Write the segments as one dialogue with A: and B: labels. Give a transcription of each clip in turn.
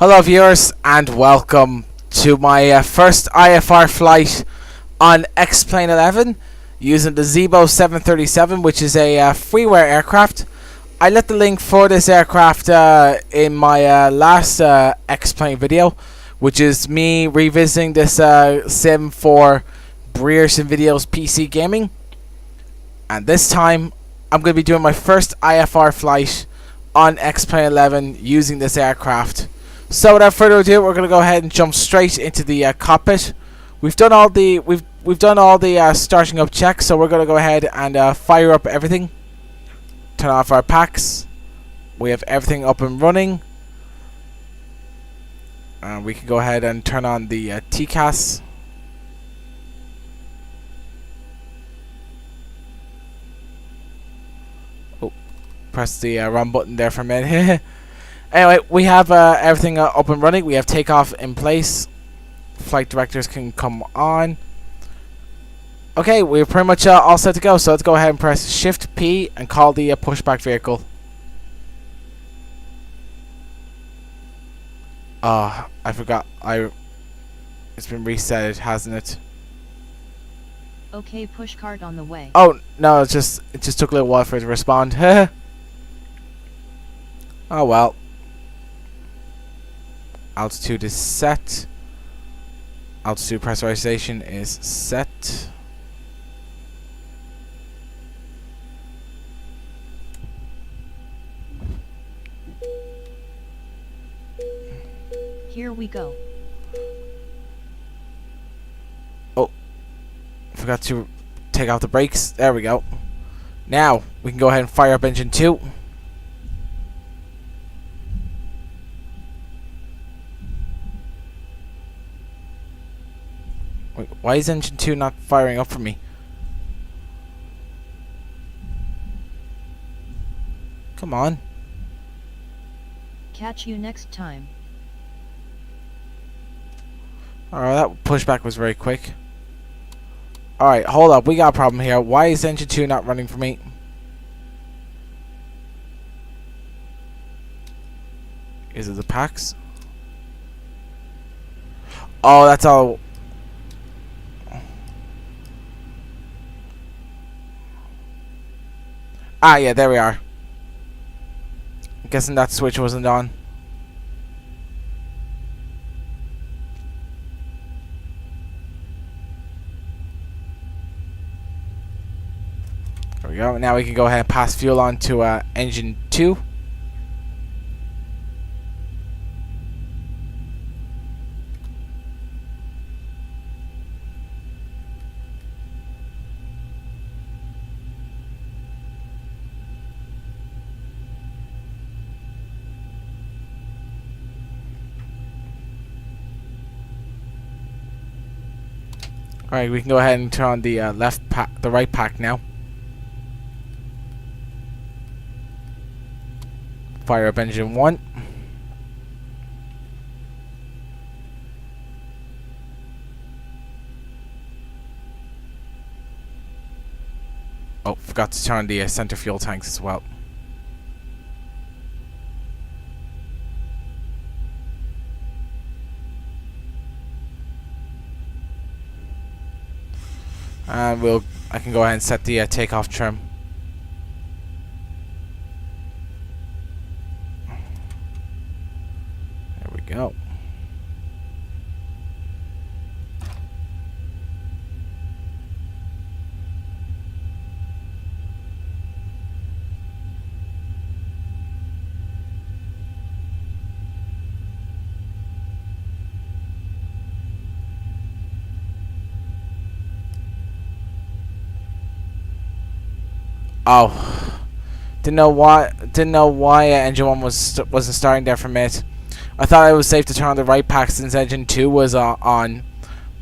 A: Hello viewers and welcome to my first IFR flight on X-Plane 11 using the Zebo 737, which is a freeware aircraft. I left the link for this aircraft in my last X-Plane video, which is me revisiting this sim for Breerson Videos PC Gaming. And this time I'm going to be doing my first IFR flight on X-Plane 11 using this aircraft. So without further ado, we're going to go ahead and jump straight into the cockpit. We've done all the starting up checks, so we're going to go ahead and fire up everything. Turn off our packs. We have everything up and running. We can go ahead and turn on the TCAS. Oh, press the run button there for a minute. Anyway, we have everything up and running. We have takeoff in place. Flight directors can come on. Okay, we're pretty much all set to go. So let's go ahead and press Shift P and call the pushback vehicle. I forgot. It's been reset, hasn't it?
B: Okay, push cart on the way.
A: Oh no, it just took a little while for it to respond. Oh well. Altitude is set. Altitude pressurization is set.
B: Here we go.
A: Oh, forgot to take off the brakes. There we go. Now we can go ahead and fire up engine 2. Wait, why is engine 2 not firing up for me? Come on.
B: Catch you next time.
A: Alright, that pushback was very quick. Alright, hold up. We got a problem here. Why is engine 2 not running for me? Is it the packs? Oh, that's all. Ah, yeah, there we are. I'm guessing that switch wasn't on. There we go. Now we can go ahead and pass fuel on to engine 2. Alright, we can go ahead and turn on the the right pack now. Fire up engine 1. Oh, forgot to turn on the center fuel tanks as well. And I can go ahead and set the takeoff trim. There we go. Oh, didn't know why engine 1 wasn't starting there for a minute. I thought it was safe to turn on the right pack since engine 2 was on,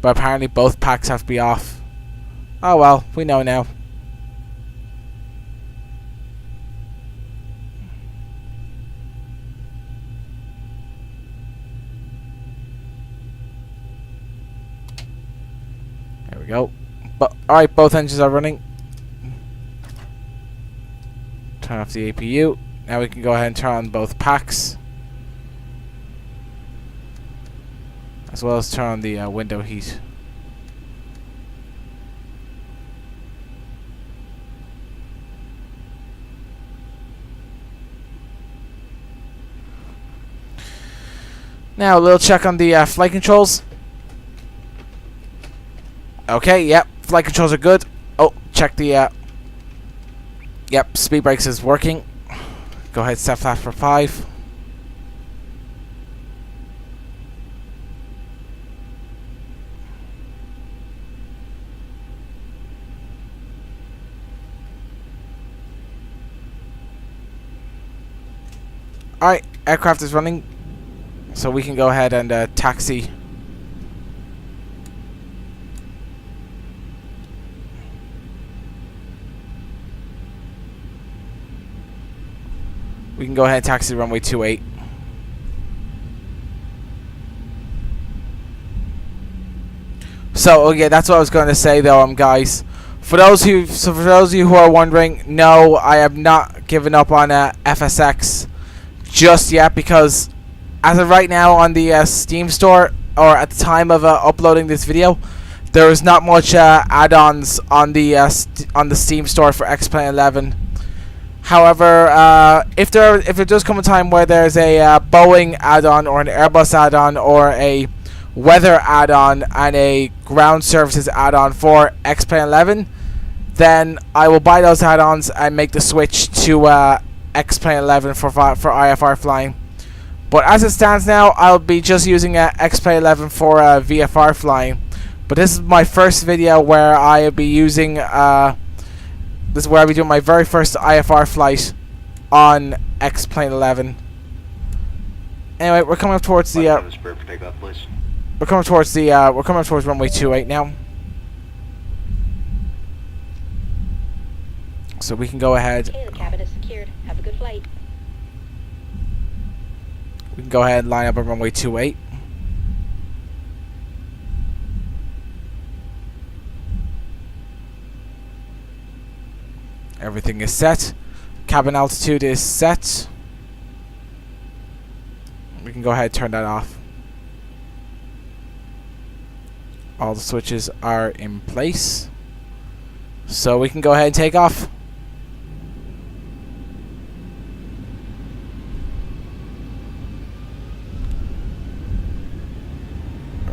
A: but apparently both packs have to be off. Oh well, we know now. There we go. But alright, both engines are running. Turn off the APU. Now we can go ahead and turn on both packs. as well as turn on the window heat. Now a little check on the flight controls. Okay, yep, flight controls are good. Oh, check the yep, speed brakes is working. Go ahead, set flat for 5. Alright, aircraft is running, so we can go ahead and taxi. We can go ahead and taxi runway 28. So, okay, that's what I was going to say, though, guys. For those of you who are wondering, no, I have not given up on FSX just yet, because as of right now on the Steam store, or at the time of uploading this video, there is not much add-ons on the Steam store for X-Plane 11. However, if it does come a time where there's a Boeing add-on or an Airbus add-on or a weather add-on and a ground services add-on for X-Plane 11, then I will buy those add-ons and make the switch to X-Plane 11 for IFR flying. But as it stands now, I'll be just using X-Plane 11 for VFR flying. But this is my first video where I'll be using this is where I'll be doing my very first IFR flight on X-Plane 11. Anyway, we're coming up towards the we're coming towards runway 28 now. So we can go ahead.
C: Okay, the cabin is secured. Have a good flight.
A: We can go ahead and line up on runway 28. Everything is set. Cabin altitude is set. We can go ahead and turn that off. All the switches are in place. So we can go ahead and take off.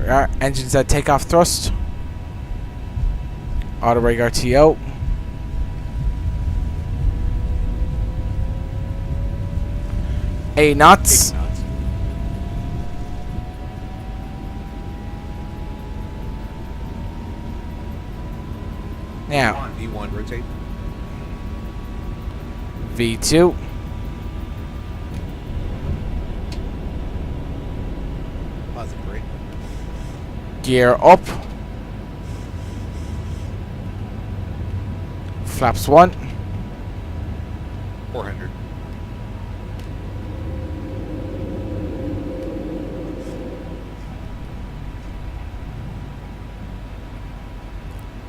A: Our engines at takeoff thrust. Auto brake RTO. A knots. Now
D: V1 rotate.
A: V2.
D: Positive brake.
A: Gear up. Flaps 1.
D: 400.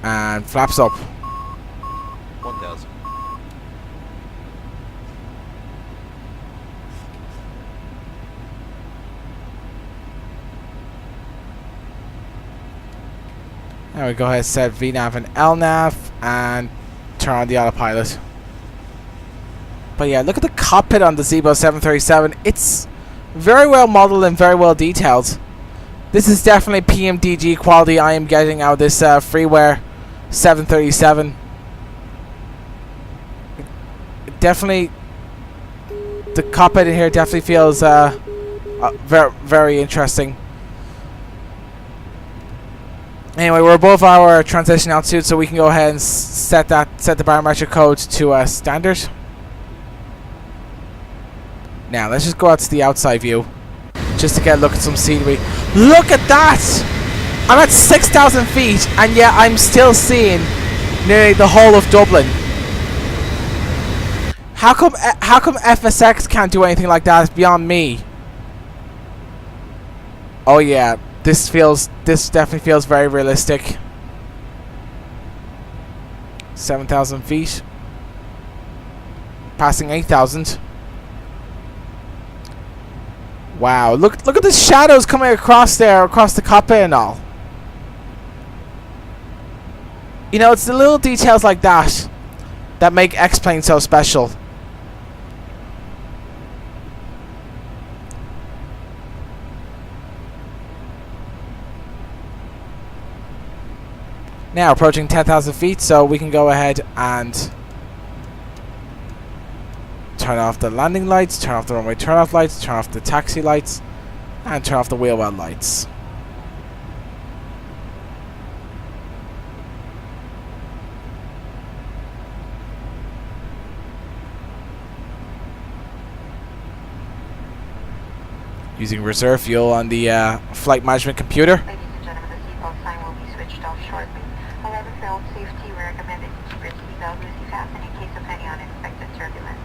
A: And flaps up.
D: 1000.
A: Now we go ahead and set VNAV and LNAV and turn on the autopilot. But yeah, look at the cockpit on the Zibo 737. It's very well modeled and very well detailed. This is definitely PMDG quality I am getting out of this freeware 737. Definitely, the cockpit in here definitely feels very, very interesting. Anyway, we're above our transition altitude, so we can go ahead and set the barometric code to standard. Now let's just go out to the outside view, just to get a look at some scenery. Look at that! I'm at 6,000 feet, and yet I'm still seeing nearly the whole of Dublin. How come FSX can't do anything like that? It's beyond me. Oh yeah, this definitely feels very realistic. 7,000 feet, passing 8,000. Wow, look at the shadows coming across there, across the cockpit and all. You know, it's the little details like that that make X-Plane so special. Now approaching 10,000 feet, so we can go ahead and turn off the landing lights, turn off the runway turn-off lights, turn off the taxi lights, and turn off the wheel well lights. Using reserve fuel on the flight management computer.
E: Ladies and gentlemen, the seatbelt sign will be switched off shortly. However, for own safety, we recommend that you keep your seatbelt loosely fastened in case of any unexpected turbulence.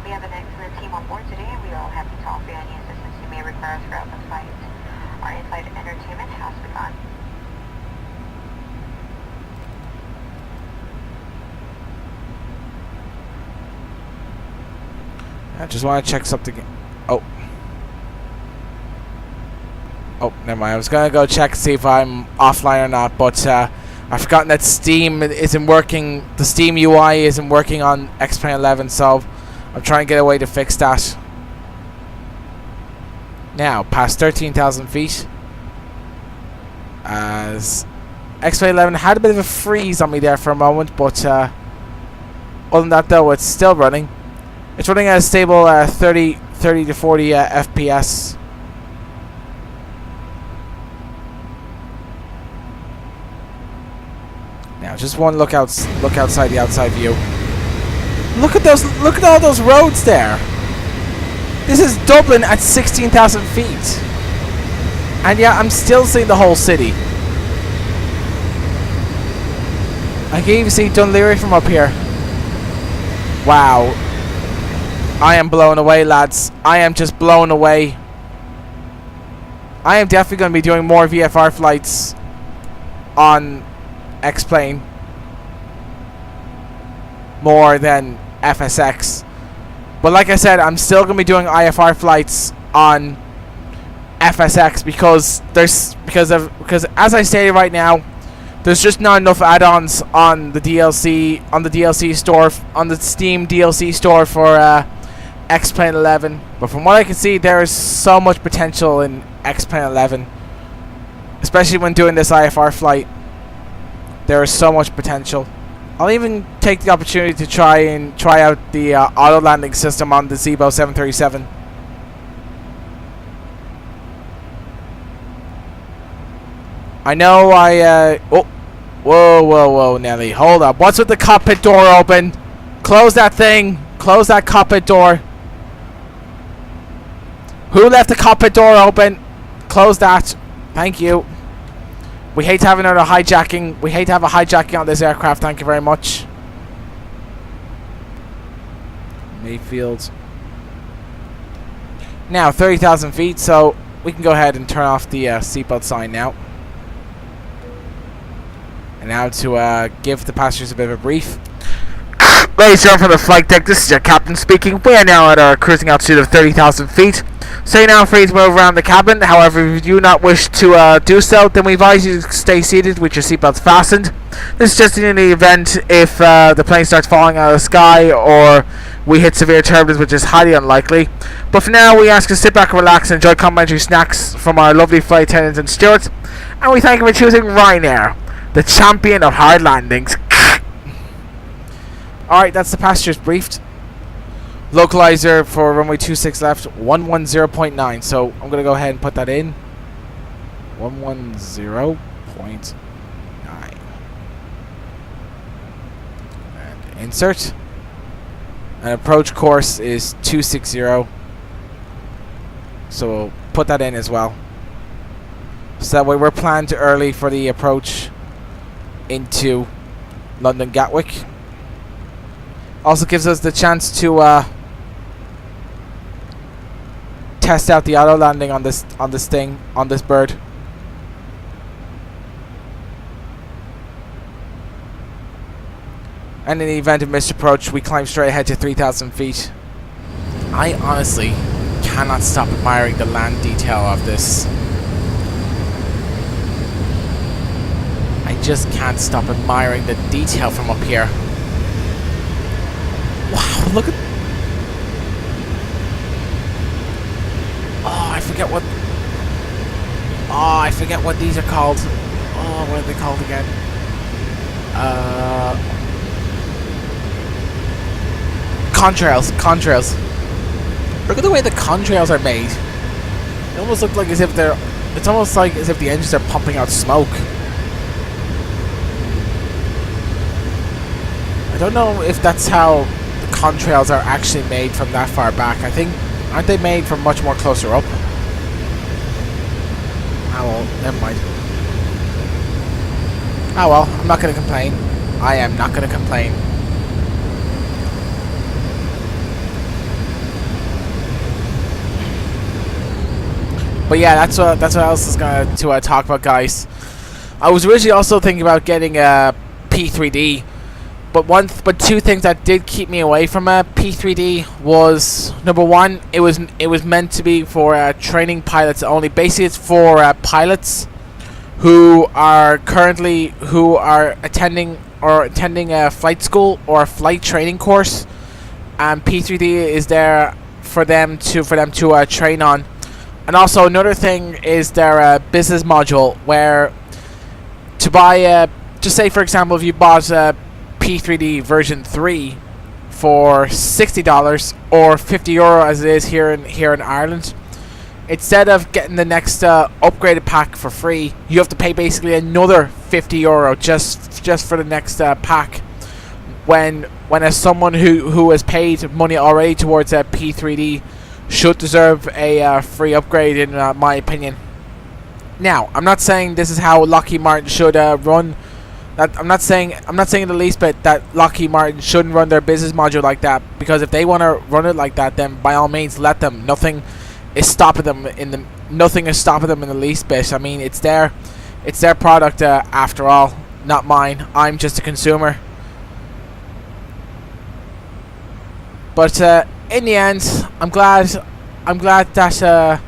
E: We have an excellent team on board today, and we are all happy to offer any assistance you may require throughout the flight. Our in-flight entertainment has begun.
A: I just want to check something. Oh, never mind. I was going to go check to see if I'm offline or not, but I've forgotten that Steam isn't working. The Steam UI isn't working on X-Plane 11, so I'm trying to get a way to fix that. Now, past 13,000 feet. As X-Plane 11 had a bit of a freeze on me there for a moment, but other than that, though, it's still running. It's running at a stable 30 to 40 FPS. Now, just one look outside the outside view. Look at those! Look at all those roads there. This is Dublin at 16,000 feet, and yeah, I'm still seeing the whole city. I can even see Dunleary from up here. Wow, I am blown away, lads. I am just blown away. I am definitely going to be doing more VFR flights on X-Plane more than FSX, but like I said, I'm still going to be doing IFR flights on FSX because as I stated right now, there's just not enough add-ons on the DLC store, on the Steam DLC store for X-Plane 11. But from what I can see, there is so much potential in X-Plane 11, especially when doing this IFR flight. There is so much potential. I'll even take the opportunity to try out the auto landing system on the Zebo 737. I know whoa, Nelly, hold up. What's with the cockpit door open? Close that thing. Close that cockpit door. Who left the cockpit door open? Close that. Thank you. We hate to have another hijacking. We hate to have a hijacking on this aircraft. Thank you very much. Mayfield. Now, 30,000 feet, so we can go ahead and turn off the seatbelt sign now. And now to give the passengers a bit of a brief. Ladies and gentlemen from the flight deck, this is your captain speaking. We are now at our cruising altitude of 30,000 feet. So you're now free to move around the cabin. However, if you do not wish to do so, then we advise you to stay seated with your seatbelts fastened. This is just in the event if the plane starts falling out of the sky or we hit severe turbulence, which is highly unlikely. But for now, we ask you to sit back and relax and enjoy complimentary snacks from our lovely flight attendants and stewards. And we thank you for choosing Ryanair, the champion of hard landings. Alright, that's the passengers briefed. Localizer for runway 26 left, 110.9. So I'm going to go ahead and put that in. 110.9. And insert. And approach course is 260. So we'll put that in as well. So that way we're planned early for the approach into London Gatwick. Also gives us the chance to test out the auto landing on this bird. And in the event of missed approach, we climb straight ahead to 3,000 feet. I honestly cannot stop admiring the land detail of this. I just can't stop admiring the detail from up here. Wow, look at... Oh, I forget what... Oh, I forget what these are called. Oh, what are they called again? Contrails. Look at the way the contrails are made. It almost look like as if they're... It's almost like as if the engines are pumping out smoke. I don't know if that's how the contrails are actually made from that far back. I think... Aren't they made from much more closer up? Oh well, never mind. Oh well, I'm not going to complain. I am not going to complain. But yeah, that's what else is going to talk about, guys. I was originally also thinking about getting a P3D, but two things that did keep me away from a P3D was, number one, it was meant to be for training pilots only. Basically, it's for pilots who are attending a flight school or a flight training course, and P3D is there for them to train on. And also another thing is their business module, where to buy just say for example, if you bought a P3D version 3 for $60 or €50 as it is here in Ireland, instead of getting the next upgraded pack for free, you have to pay basically another €50 just for the next pack. When as someone who has paid money already towards a P3D should deserve a free upgrade, in my opinion. Now, I'm not saying this is how Lockheed Martin should run. That I'm not saying in the least bit that Lockheed Martin shouldn't run their business module like that, because if they want to run it like that, then by all means let them. Nothing is stopping them in the least bit. I mean, it's their product after all, not mine. I'm just a consumer. But in the end, I'm glad that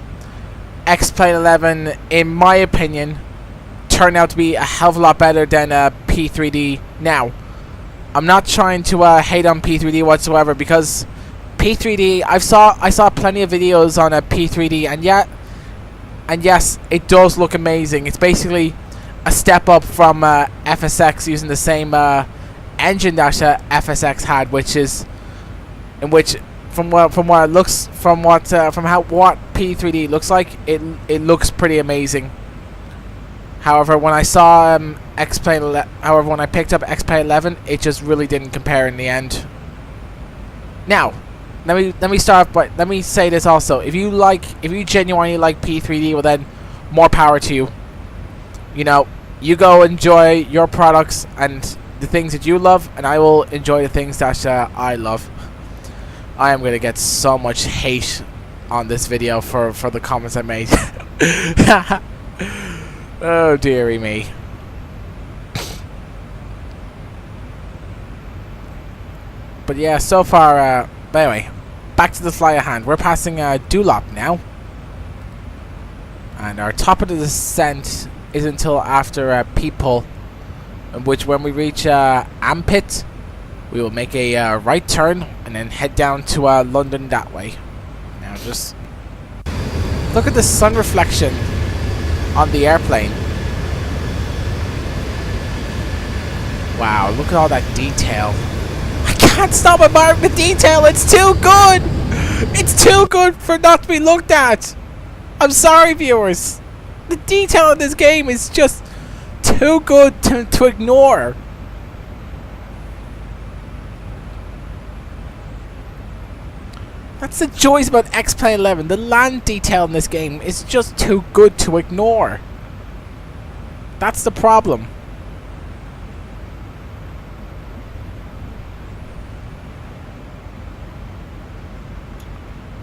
A: X-Plane 11, in my opinion, turned out to be a hell of a lot better than P3D. Now, I'm not trying to hate on P3D whatsoever, because P3D, I saw plenty of videos on a P3D, and yes, it does look amazing. It's basically a step up from FSX, using the same engine that FSX had, from what P3D looks like, it looks pretty amazing. However, when I saw when I picked up X-Plane 11, it just really didn't compare in the end. Now, let me say this also. If you genuinely like P3D, well then, more power to you. You know, you go enjoy your products and the things that you love, and I will enjoy the things that I love. I am going to get so much hate on this video for the comments I made. Oh dearie me. But yeah, so far, but anyway, back to the fly at hand. We're passing Dulop now, and our top of the descent is until after People, in which when we reach Ampit, we will make a right turn and then head down to London that way. Now just look at the sun reflection on the airplane. Wow, look at all that detail. I can't stop admiring the detail. It's too good. It's too good for not to be looked at. I'm sorry, viewers. The detail in this game is just too good to ignore. That's the joys about X-Plane 11. The land detail in this game is just too good to ignore. That's the problem.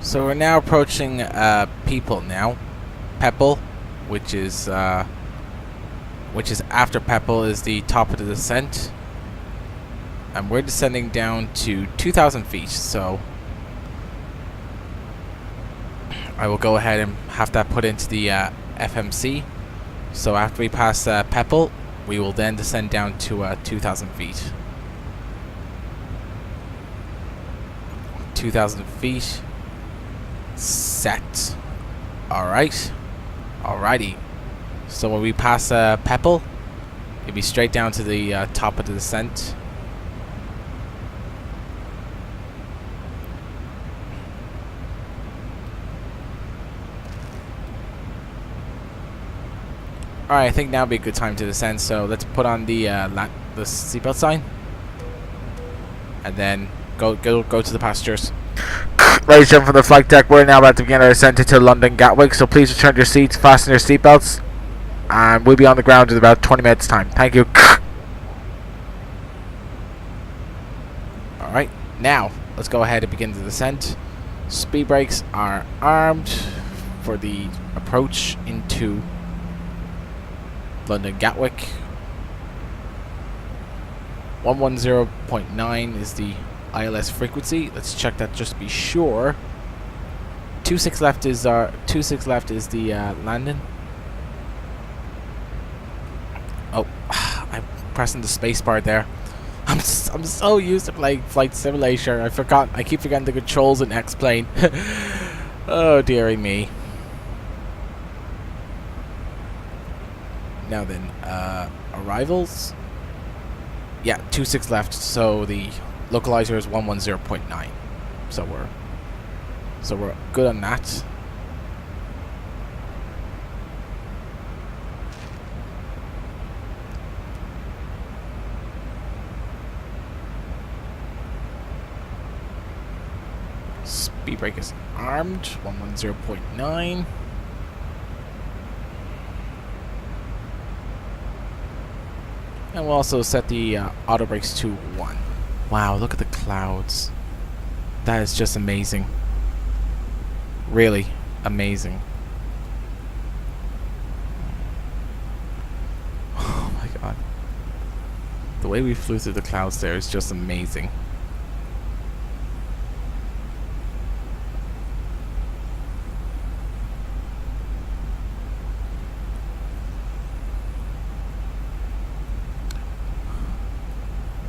A: So we're now approaching People now. Pepple, which is after Pepple is the top of the descent, and we're descending down to 2,000 feet. So I will go ahead and have that put into the FMC. So after we pass Peppel, we will then descend down to 2,000 feet. 2,000 feet. Set. Alright. Alrighty. So when we pass Peppel, it'll be straight down to the top of the descent. Alright, I think now would be a good time to descend, so let's put on the seatbelt sign. And then go to the passengers. Ladies and gentlemen from the flight deck, we're now about to begin our descent into London Gatwick, so please return to your seats, fasten your seatbelts, and we'll be on the ground in about 20 minutes time. Thank you. Alright, now let's go ahead and begin the descent. Speed brakes are armed for the approach into London Gatwick. 110.9 is the ILS frequency. Let's check that just to be sure. 26 left is the landing. Oh, I'm pressing the space bar there. I'm so used to playing Flight Simulator. I keep forgetting the controls in X-Plane. Oh dearie me. Now then, arrivals. Yeah, 26 left. So the localizer is 110.9. So we're good on that. Speed brake is armed. 110.9. And we'll also set the auto brakes to 1. Wow, look at the clouds. That is just amazing. Really amazing. Oh my god. The way we flew through the clouds there is just amazing.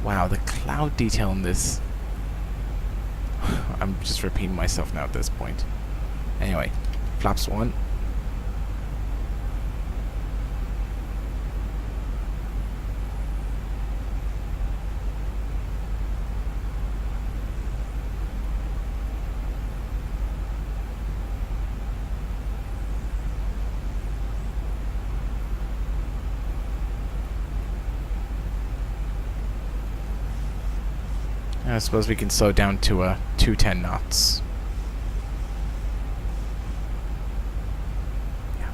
A: Wow, the cloud detail in this. I'm just repeating myself now at this point. Anyway, flaps 1. I suppose we can slow down to 210 knots. Yeah.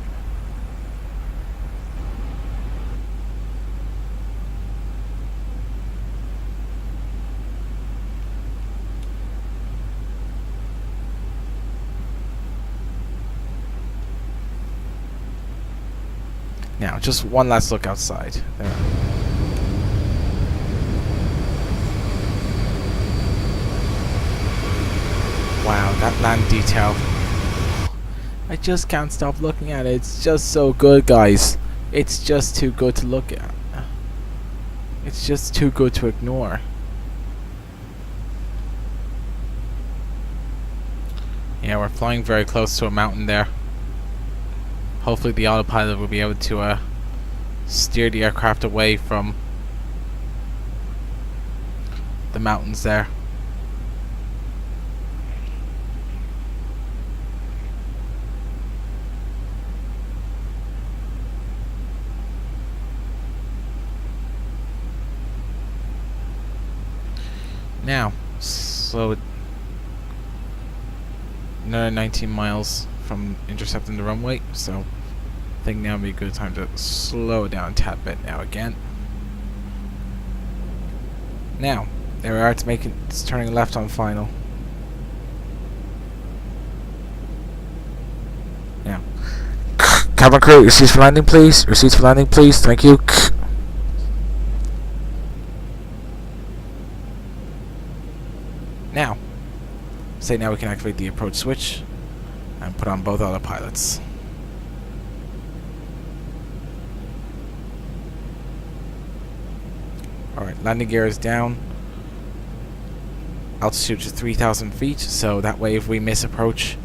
A: Now, just one last look outside. There. Wow, that land detail. I just can't stop looking at it. It's just so good, guys. It's just too good to look at. It's just too good to ignore. Yeah, we're flying very close to a mountain there. Hopefully the autopilot will be able to steer the aircraft away from the mountains there. Now, so another 19 miles from intercepting the runway, so I think now would be a good time to slow it down a tad bit now again. Now, there we are, it's turning left on final. Now, cabin crew, your seats for landing please, your seats for landing please, thank you. Now, say now we can activate the approach switch. And put on both autopilots. Alright, landing gear is down. Altitude is 3,000 feet, so that way if we miss approach,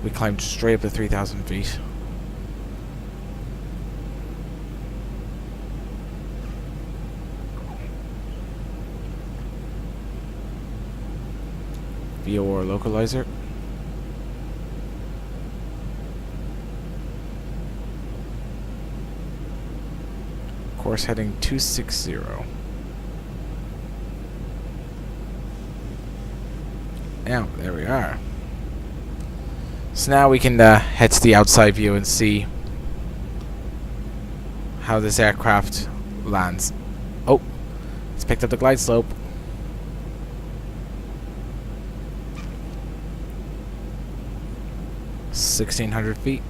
A: we climb straight up to 3,000 feet. VOR localizer. Course heading 260. Now, there we are. So now we can head to the outside view and see how this aircraft lands. Oh, it's picked up the glide slope. $1,600 feet.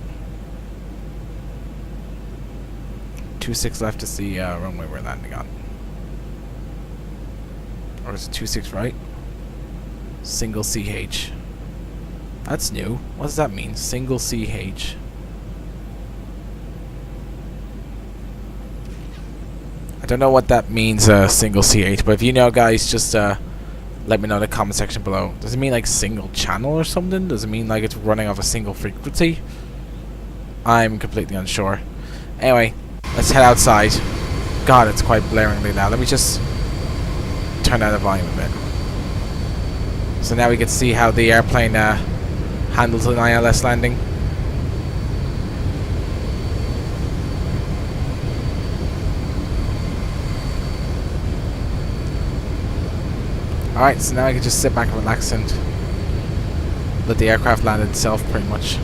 A: 26 left is the runway we're landing on. Or is it 26 right? Single CH. That's new. What does that mean? Single CH. I don't know what that means, single CH, but if you know, guys, just let me know in the comment section below. Does it mean like single channel or something? Does it mean like it's running off a single frequency? I'm completely unsure. Anyway, let's head outside. God, it's quite blaringly loud. Let me just turn down the volume a bit. So now we can see how the airplane handles an ILS landing. Alright, so now I can just sit back and relax and let the aircraft land itself pretty much.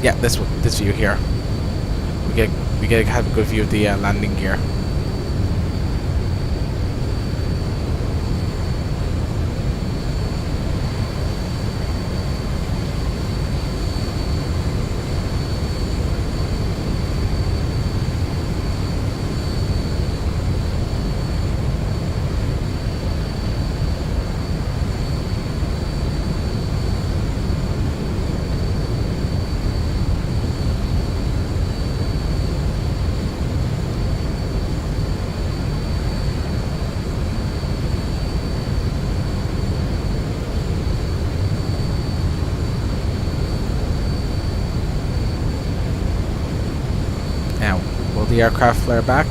A: Yeah, this one, this view here. We get to have a good view of the landing gear. Now, will the aircraft flare back?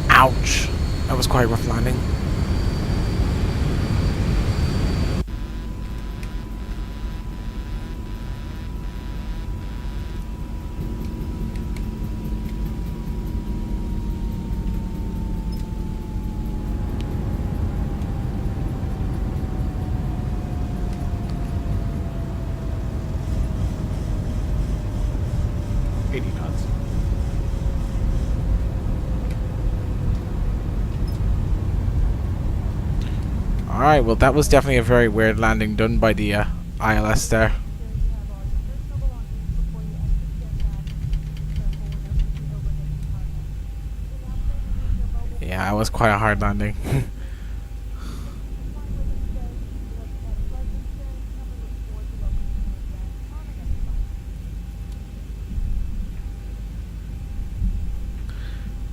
A: Ouch! That was quite a rough landing. Alright, well that was definitely a very weird landing done by the ILS there. Yeah, it was quite a hard landing.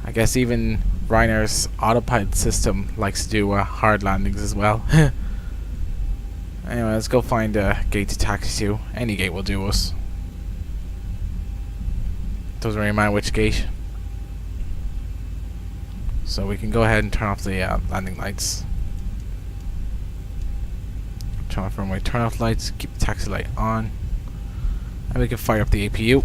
A: I guess even Ryanair's autopilot system likes to do hard landings as well. Anyway, let's go find a gate to taxi to. Any gate will do us. Doesn't really matter which gate. So we can go ahead and turn off the landing lights. Turn off runway turn off lights, keep the taxi light on. And we can fire up the APU.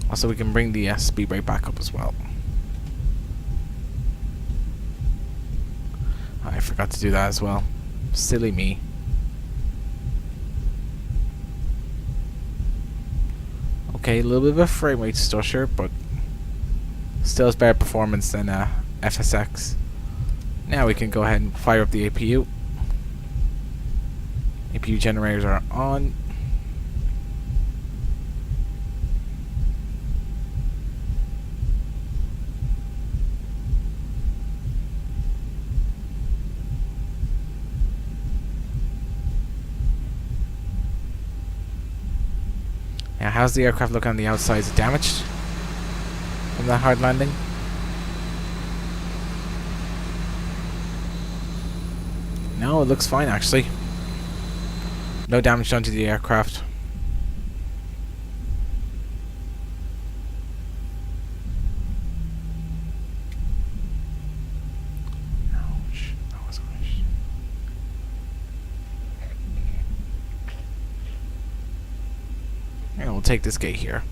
A: Also, we can bring the speed rate back up as well. I forgot to do that as well. Silly me. Okay, a little bit of a frame rate stusher, but still has better performance than FSX. Now we can go ahead and fire up the APU. APU generators are on. Now, how's the aircraft look on the outside? Is it damaged from that hard landing? No, it looks fine actually. No damage done to the aircraft. Ouch. That was harsh. And we'll take this gate here.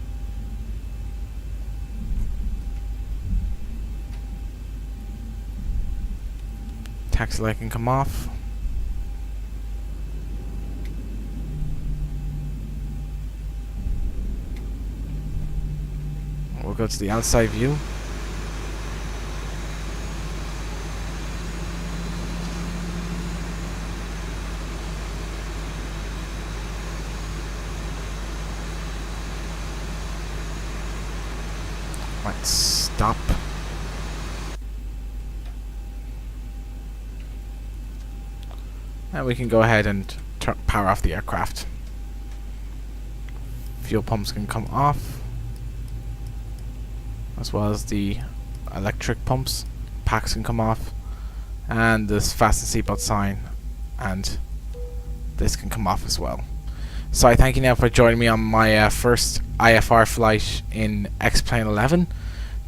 A: Taxi light can come off. We'll go to the outside view. Let's stop. And we can go ahead and power off the aircraft. Fuel pumps can come off, as well as the electric pumps. Packs can come off, and this fasten seatbelt sign and this can come off as well. So I thank you now for joining me on my first IFR flight in X-Plane 11.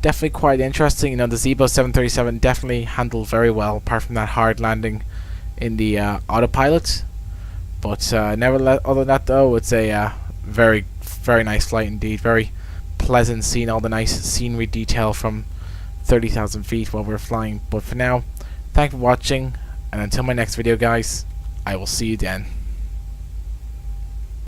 A: Definitely quite interesting. You know, the Zibo 737 definitely handled very well, apart from that hard landing in the autopilot. But nevertheless, other than that though, it's a very nice flight indeed. Very pleasant seeing all the nice scenery detail from 30,000 feet while we're flying. But for now, thanks for watching, and until my next video guys, I will see you then.